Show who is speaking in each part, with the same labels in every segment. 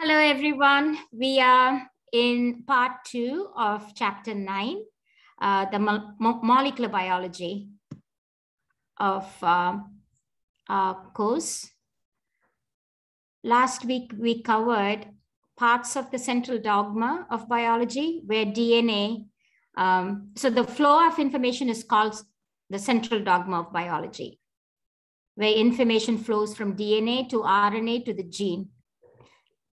Speaker 1: Hello, everyone. We are in part 2 of chapter 9, the molecular biology of our course. Last week, we covered parts of the central dogma of biology where DNA, so the flow of information is called the central dogma of biology, where information flows from DNA to RNA to the gene.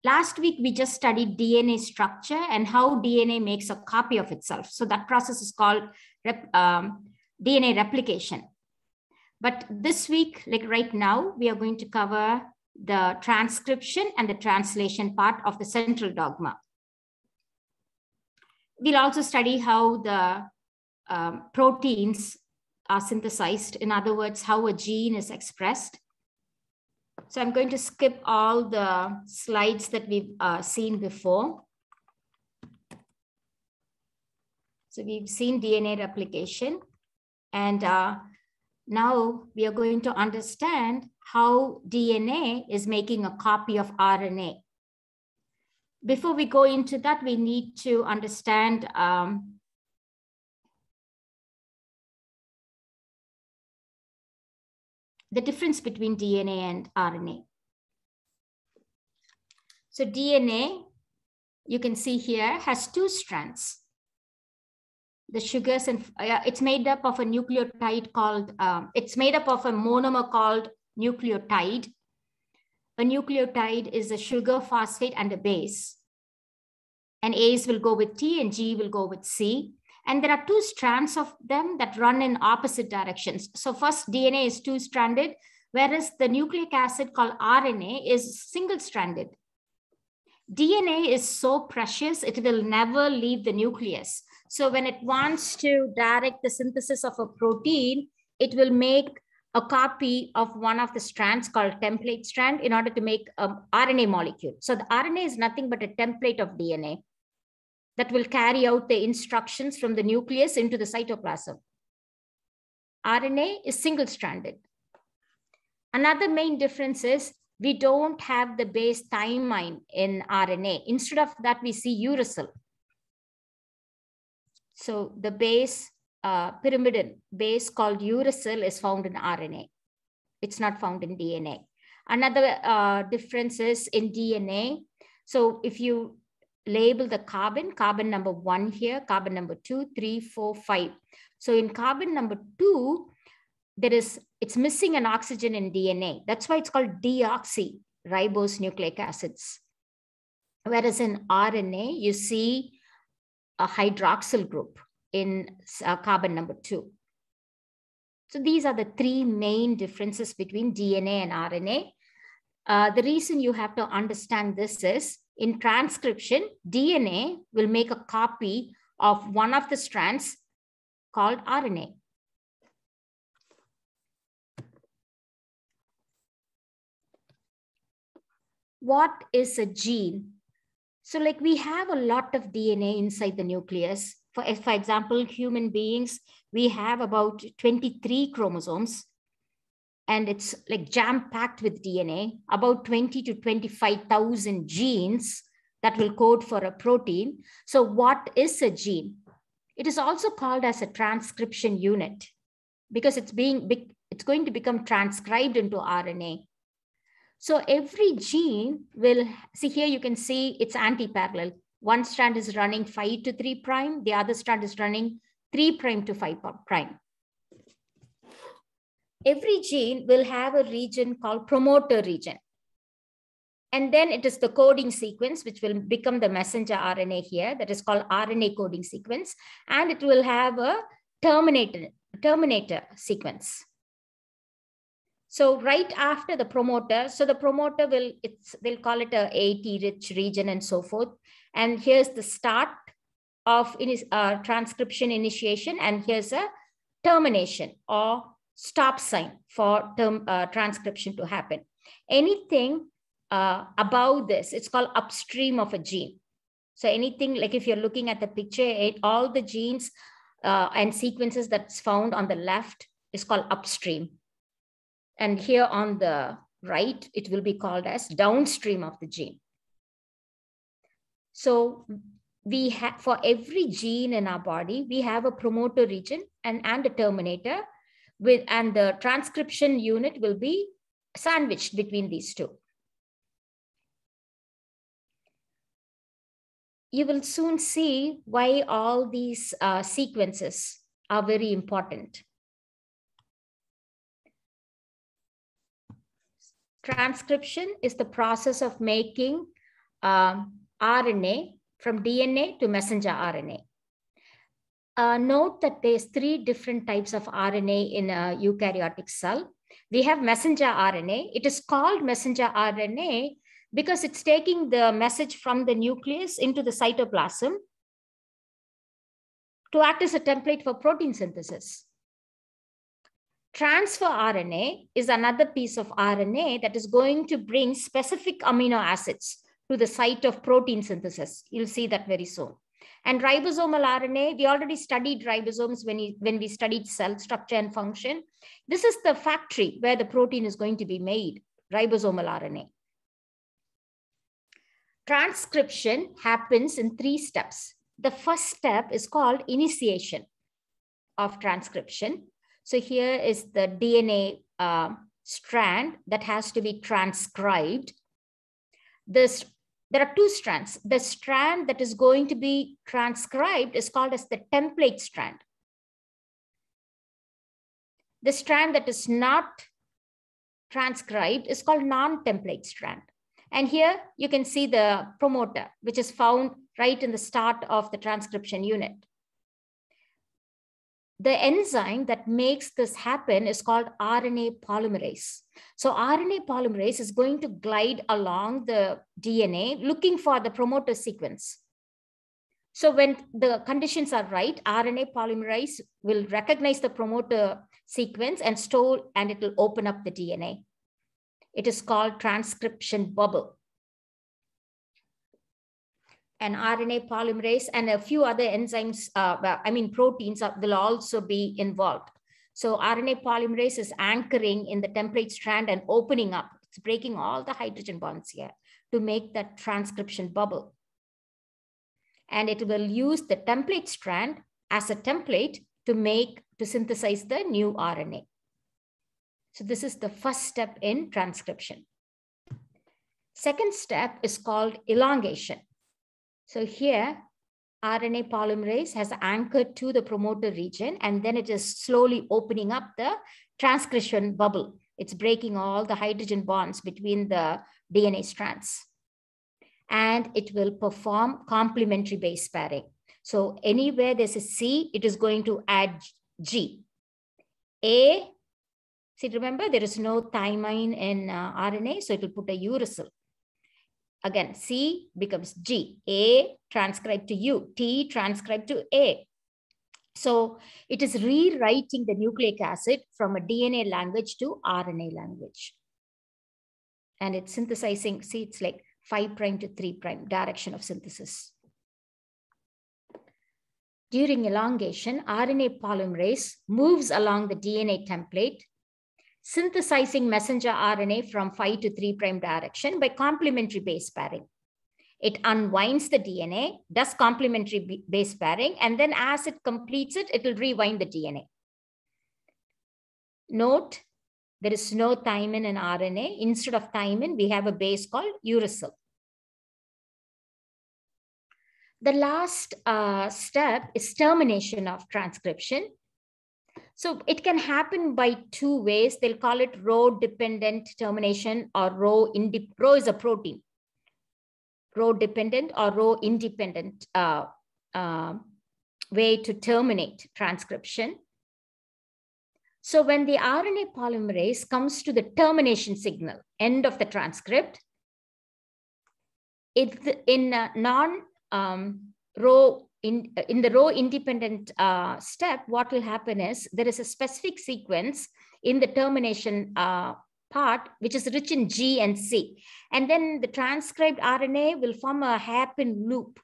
Speaker 1: Last week, we just studied DNA structure and how DNA makes a copy of itself. So that process is called DNA replication. But this week, like right now, we are going to cover the transcription and the translation part of the central dogma. We'll also study how the proteins are synthesized. In other words, how a gene is expressed. So I'm going to skip all the slides that we've seen before. So we've seen DNA replication. And now we are going to understand how DNA is making a copy of RNA. Before we go into that, we need to understand the difference between DNA and RNA. So DNA, you can see here, has two strands. The sugars, and it's made up of a nucleotide called, it's made up of a monomer called nucleotide. A nucleotide is a sugar, phosphate, and a base. And A's will go with T and G will go with C. And there are two strands of them that run in opposite directions. So first, DNA is two-stranded, whereas the nucleic acid called RNA is single-stranded. DNA is so precious, it will never leave the nucleus. So when it wants to direct the synthesis of a protein, it will make a copy of one of the strands called template strand in order to make an RNA molecule. So the RNA is nothing but a template of DNA that will carry out the instructions from the nucleus into the cytoplasm. RNA is single-stranded. Another main difference is we don't have the base thymine in RNA. Instead of that, we see uracil. So the base, pyrimidine base called uracil is found in RNA. It's not found in DNA. Another difference is in DNA. So if you label the carbon number 1 here, carbon number 2, 3, 4, 5. So in carbon number 2, it's missing an oxygen in DNA. That's why it's called deoxyribose nucleic acids. Whereas in RNA, you see a hydroxyl group in carbon number 2. So these are the three main differences between DNA and RNA. The reason you have to understand this is in transcription, DNA will make a copy of one of the strands called RNA. What is a gene? So like we have a lot of DNA inside the nucleus. For example, human beings, we have about 23 chromosomes. And it's like jam-packed with DNA, about 20 to 25,000 genes that will code for a protein. So what is a gene? It is also called as a transcription unit because it's going to become transcribed into RNA. So every gene will, see here you can see it's anti-parallel. One strand is running 5 to 3 prime, the other strand is running 3 prime to 5 prime. Every gene will have a region called promoter region. And then it is the coding sequence, which will become the messenger RNA here, that is called RNA coding sequence. And it will have a terminator sequence. So right after the promoter, so the promoter they'll call it a AT-rich region and so forth. And here's the start of transcription initiation. And here's a termination or stop sign for transcription to happen. Anything above this, it's called upstream of a gene. So anything like if you're looking at the picture, all the genes and sequences that's found on the left is called upstream. And here on the right, it will be called as downstream of the gene. So we have, for every gene in our body, we have a promoter region and a terminator and the transcription unit will be sandwiched between these two. You will soon see why all these sequences are very important. Transcription is the process of making RNA from DNA to messenger RNA. Note that there's 3 different types of RNA in a eukaryotic cell. We have messenger RNA. It is called messenger RNA because it's taking the message from the nucleus into the cytoplasm to act as a template for protein synthesis. Transfer RNA is another piece of RNA that is going to bring specific amino acids to the site of protein synthesis. You'll see that very soon. And ribosomal RNA, we already studied ribosomes when we studied cell structure and function. This is the factory where the protein is going to be made, ribosomal RNA. Transcription happens in 3 steps. The first step is called initiation of transcription. So here is the DNA strand that has to be transcribed. There are 2 strands. The strand that is going to be transcribed is called as the template strand. The strand that is not transcribed is called non-template strand. And here you can see the promoter, which is found right in the start of the transcription unit. The enzyme that makes this happen is called RNA polymerase. So RNA polymerase is going to glide along the DNA looking for the promoter sequence. So when the conditions are right, RNA polymerase will recognize the promoter sequence and store, and it will open up the DNA. It is called transcription bubble. And RNA polymerase and a few other enzymes, proteins will also be involved. So RNA polymerase is anchoring in the template strand and opening up. It's breaking all the hydrogen bonds here to make that transcription bubble. And it will use the template strand as a template to synthesize the new RNA. So this is the first step in transcription. Second step is called elongation. So here, RNA polymerase has anchored to the promoter region, and then it is slowly opening up the transcription bubble. It's breaking all the hydrogen bonds between the DNA strands. And it will perform complementary base pairing. So anywhere there's a C, it is going to add G. A, see, remember there is no thymine in RNA, so it will put a uracil. Again, C becomes G, A transcribed to U, T transcribed to A. So it is rewriting the nucleic acid from a DNA language to RNA language. And it's synthesizing, see, it's like 5' to 3' direction of synthesis. During elongation, RNA polymerase moves along the DNA template, synthesizing messenger RNA from 5' to 3' direction by complementary base pairing. It unwinds the DNA, does complementary base pairing, and then as it completes it, it will rewind the DNA. Note, there is no thymine in RNA. Instead of thymine, we have a base called uracil. The last step is termination of transcription. So it can happen by 2 ways. They'll call it row-dependent termination or row is a protein. Row-dependent or row-independent way to terminate transcription. So when the RNA polymerase comes to the termination signal, end of the transcript, in the row independent step, what will happen is there is a specific sequence in the termination part, which is rich in G and C. And then the transcribed RNA will form a hairpin loop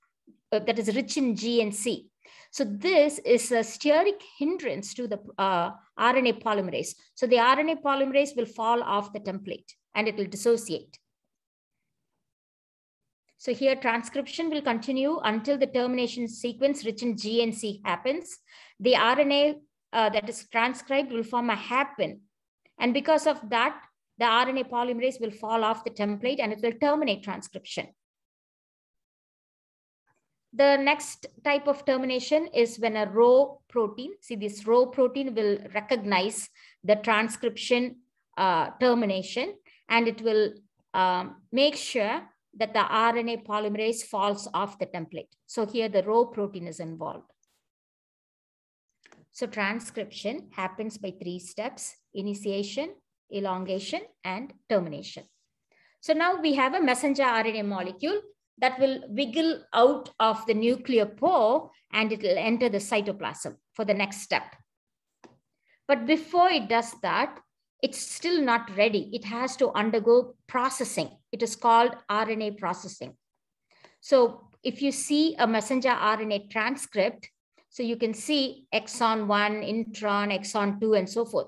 Speaker 1: that is rich in G and C. So this is a steric hindrance to the RNA polymerase. So the RNA polymerase will fall off the template and it will dissociate. So here transcription will continue until the termination sequence rich in G and C happens. The RNA that is transcribed will form a hairpin. And because of that, the RNA polymerase will fall off the template and it will terminate transcription. The next type of termination is when a row protein, see this row protein will recognize the transcription termination, and it will make sure that the RNA polymerase falls off the template. So here the row protein is involved. So transcription happens by 3 steps: initiation, elongation, and termination. So now we have a messenger RNA molecule that will wiggle out of the nuclear pore and it will enter the cytoplasm for the next step. But before it does that, it's still not ready. It has to undergo processing. It is called RNA processing. So if you see a messenger RNA transcript, so you can see exon 1, intron, exon 2, and so forth.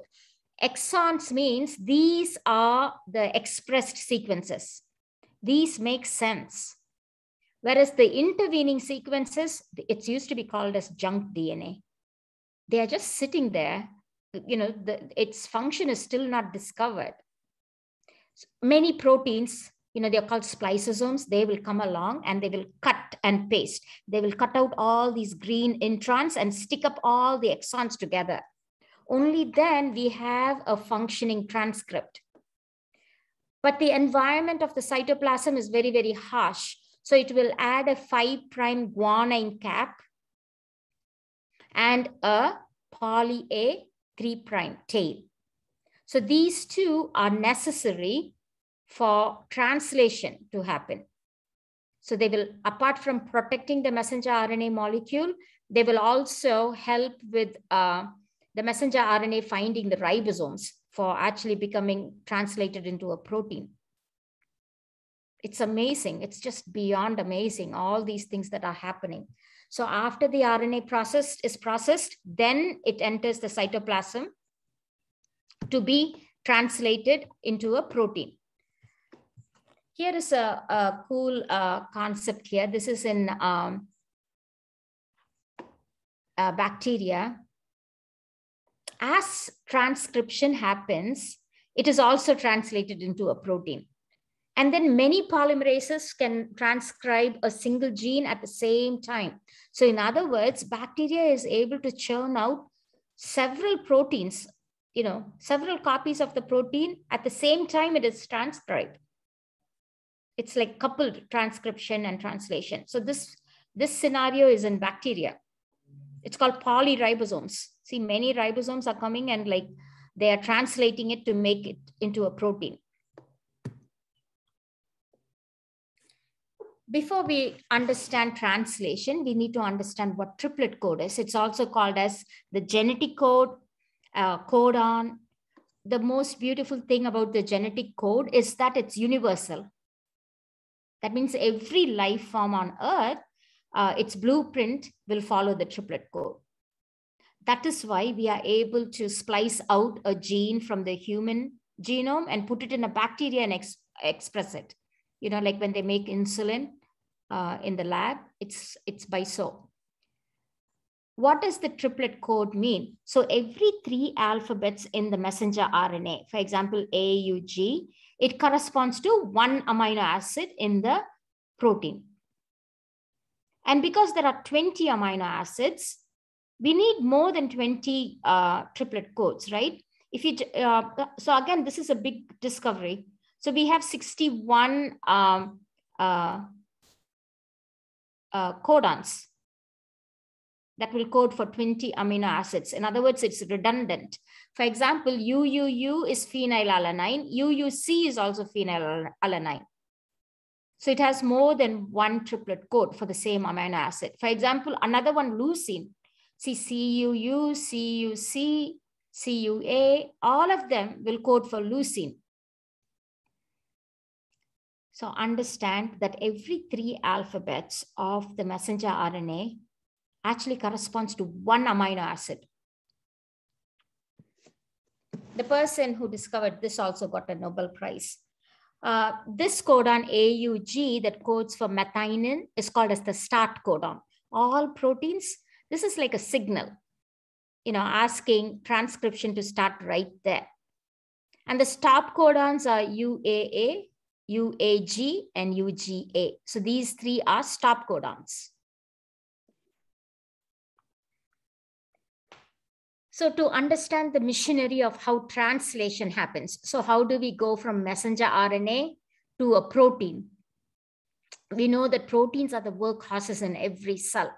Speaker 1: Exons means these are the expressed sequences. These make sense. Whereas the intervening sequences, it's used to be called as junk DNA. They are just sitting there. You know, its function is still not discovered. Many proteins, you know, they're called spliceosomes. They will come along and they will cut and paste. They will cut out all these green introns and stick up all the exons together. Only then we have a functioning transcript. But the environment of the cytoplasm is very, very harsh. So it will add a 5' guanine cap and a poly A 3' tail. So these two are necessary for translation to happen. So they will, apart from protecting the messenger RNA molecule, they will also help with the messenger RNA finding the ribosomes for actually becoming translated into a protein. It's amazing. It's just beyond amazing, all these things that are happening. So after the RNA is processed, then it enters the cytoplasm to be translated into a protein. Here is a cool concept here. This is in bacteria. As transcription happens, it is also translated into a protein. And then many polymerases can transcribe a single gene at the same time. So in other words, bacteria is able to churn out several proteins, you know, several copies of the protein at the same time it is transcribed. It's like coupled transcription and translation. So this scenario is in bacteria. It's called polyribosomes. See, many ribosomes are coming and like they are translating it to make it into a protein. Before we understand translation, we need to understand what triplet code is. It's also called as the genetic code, codon. The most beautiful thing about the genetic code is that it's universal. That means every life form on Earth, its blueprint will follow the triplet code. That is why we are able to splice out a gene from the human genome and put it in a bacteria and express it. You know, like when they make insulin in the lab, it's by so. What does the triplet code mean? So every 3 alphabets in the messenger RNA, for example, AUG, it corresponds to 1 amino acid in the protein. And because there are 20 amino acids, we need more than 20 triplet codes, right? If you so again, this is a big discovery. So we have 61 codons that will code for 20 amino acids. In other words, it's redundant. For example, UUU is phenylalanine. UUC is also phenylalanine. So it has more than 1 triplet code for the same amino acid. For example, another one, leucine. See, CUU, CUC, CUA, all of them will code for leucine. So understand that every 3 alphabets of the messenger RNA actually corresponds to 1 amino acid. The person who discovered this also got a Nobel Prize. This codon AUG that codes for methionine is called as the start codon. All proteins, this is like a signal, asking transcription to start right there. And the stop codons are UAA, UAG, and UGA. So these three are stop codons. So to understand the machinery of how translation happens, so how do we go from messenger RNA to a protein? We know that proteins are the workhorses in every cell.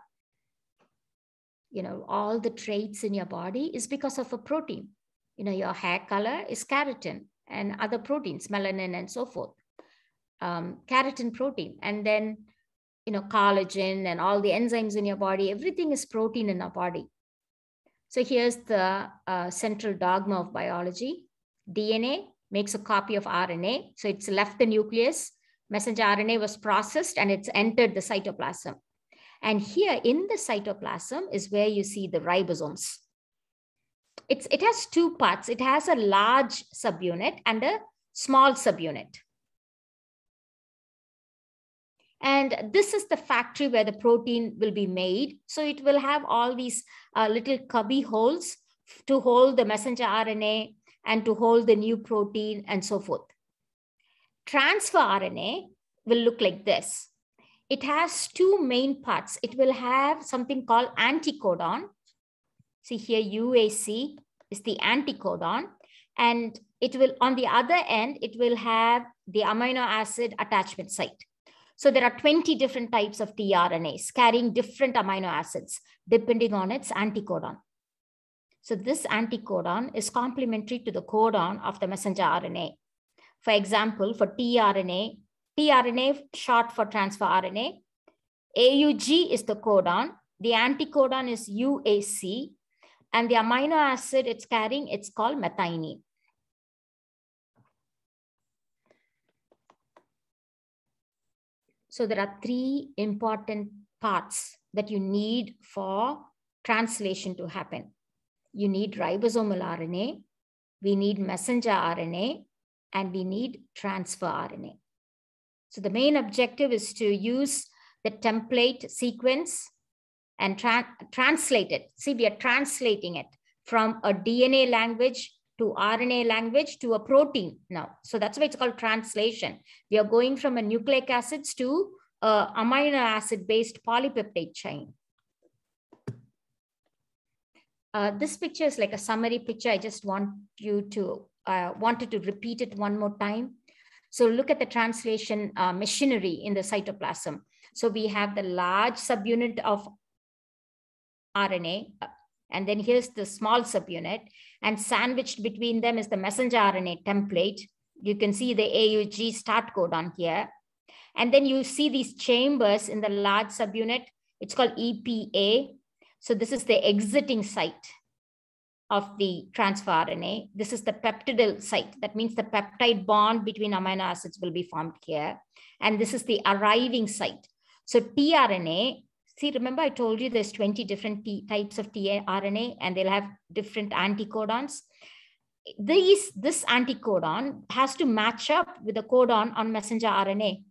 Speaker 1: All the traits in your body is because of a protein. Your hair color is keratin and other proteins, melanin and so forth. Keratin protein. And then, collagen and all the enzymes in your body, everything is protein in our body. So here's the central dogma of biology. DNA makes a copy of RNA. So it's left the nucleus. Messenger RNA was processed and it's entered the cytoplasm. And here in the cytoplasm is where you see the ribosomes. It has two parts. It has a large subunit and a small subunit. And this is the factory where the protein will be made. So it will have all these little cubby holes to hold the messenger RNA and to hold the new protein and so forth. Transfer RNA will look like this. It has two main parts. It will have something called anticodon. See here, UAC is the anticodon. And it will, on the other end, it will have the amino acid attachment site. So there are 20 different types of tRNAs carrying different amino acids depending on its anticodon. So this anticodon is complementary to the codon of the messenger RNA. For example, for tRNA short for transfer RNA, AUG is the codon, the anticodon is UAC, and the amino acid it's carrying, it's called methionine. So there are three important parts that you need for translation to happen. You need ribosomal RNA, we need messenger RNA, and we need transfer RNA. So the main objective is to use the template sequence and translate it. See, we are translating it from a DNA language to RNA language to a protein now. So that's why it's called translation. We are going from a nucleic acids to amino acid based polypeptide chain. This picture is like a summary picture. I just want you to wanted to repeat it one more time. So look at the translation machinery in the cytoplasm. So we have the large subunit of RNA, and then here's the small subunit, and sandwiched between them is the messenger RNA template. You can see the AUG start codon here. And then you see these chambers in the large subunit. It's called EPA. So this is the exiting site of the transfer RNA. This is the peptidyl site. That means the peptide bond between amino acids will be formed here. And this is the arriving site. So tRNA, see, remember I told you there's 20 different types of tRNA and they'll have different anticodons. This anticodon has to match up with the codon on messenger RNA.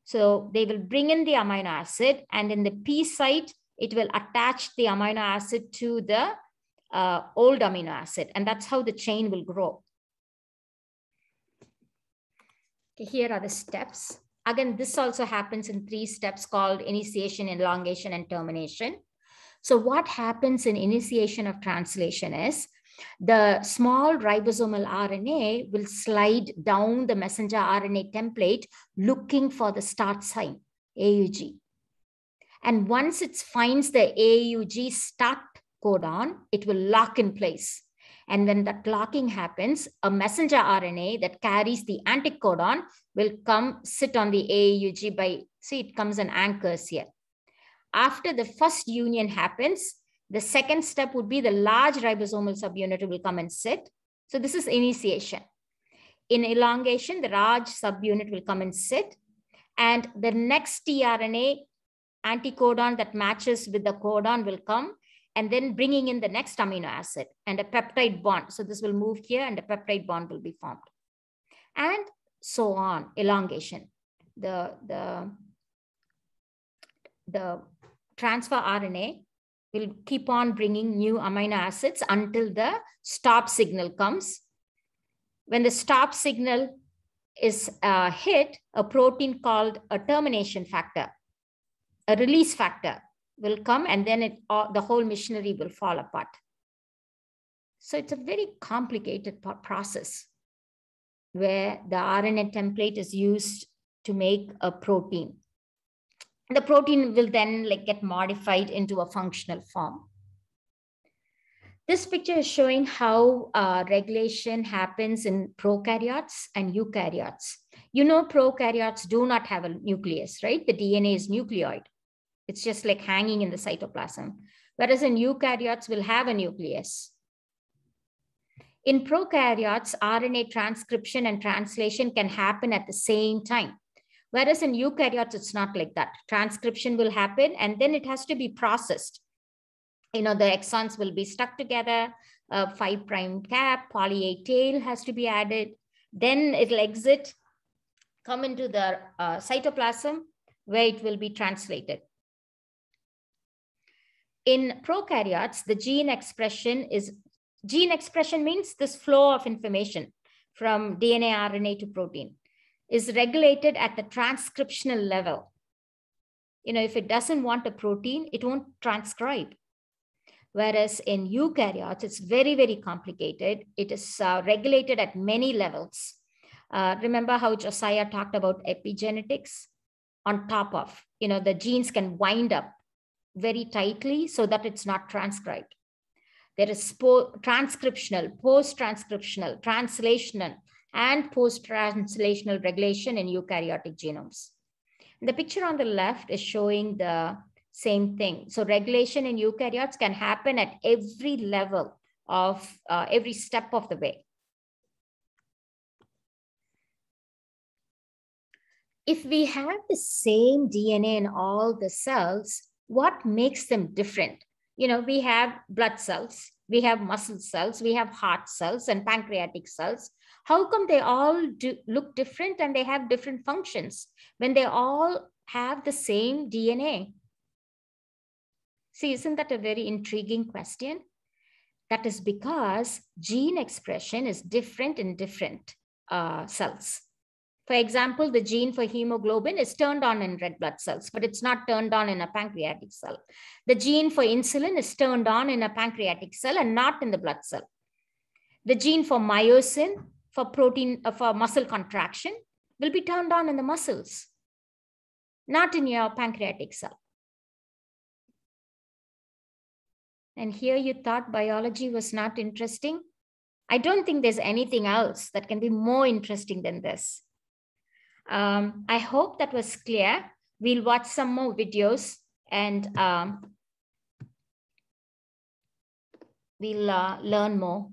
Speaker 1: So they will bring in the amino acid, and in the P site, it will attach the amino acid to the old amino acid. And that's how the chain will grow. Okay, here are the steps. Again, this also happens in 3 steps called initiation, elongation, and termination. So what happens in initiation of translation is the small ribosomal RNA will slide down the messenger RNA template looking for the start sign, AUG. And once it finds the AUG start codon, it will lock in place. And when that locking happens, a messenger RNA that carries the anticodon will come sit on the AUG by, see, it comes and anchors here. After the first union happens, the second step would be the large ribosomal subunit will come and sit. So this is initiation. In elongation, the large subunit will come and sit. And the next tRNA anticodon that matches with the codon will come, and then bringing in the next amino acid and a peptide bond. So this will move here and a peptide bond will be formed. And so on, elongation. The transfer RNA will keep on bringing new amino acids until the stop signal comes. When the stop signal is hit, a protein called a termination factor, a release factor will come, and then the whole machinery will fall apart. So it's a very complicated process where the RNA template is used to make a protein. The protein will then get modified into a functional form. This picture is showing how regulation happens in prokaryotes and eukaryotes. You know, prokaryotes do not have a nucleus, right? The DNA is nucleoid. It's just like hanging in the cytoplasm. Whereas in eukaryotes will have a nucleus. In prokaryotes, RNA transcription and translation can happen at the same time. Whereas in eukaryotes, it's not like that. Transcription will happen and then it has to be processed. You know, the exons will be stuck together, 5' cap, poly A tail has to be added. Then it'll exit, come into the cytoplasm where it will be translated. In prokaryotes, the gene expression means this flow of information from DNA, RNA to protein is regulated at the transcriptional level. You know, if it doesn't want a protein, it won't transcribe. Whereas in eukaryotes, it's very, very complicated. It is regulated at many levels. Remember how Josiah talked about epigenetics? On top of, you know, the genes can wind up very tightly so that it's not transcribed. There is transcriptional, post-transcriptional, translational, and post-translational regulation in eukaryotic genomes. And the picture on the left is showing the same thing. So regulation in eukaryotes can happen at every level of every step of the way. If we have the same DNA in all the cells, what makes them different? You know, we have blood cells, we have muscle cells, we have heart cells and pancreatic cells. How come they all look different and they have different functions when they all have the same DNA? See, isn't that a very intriguing question? That is because gene expression is different in different cells. For example, the gene for hemoglobin is turned on in red blood cells, but it's not turned on in a pancreatic cell. The gene for insulin is turned on in a pancreatic cell and not in the blood cell. The gene for myosin, for muscle contraction, will be turned on in the muscles, not in your pancreatic cell. And here you thought biology was not interesting? I don't think there's anything else that can be more interesting than this. I hope that was clear. We'll watch some more videos and we'll learn more.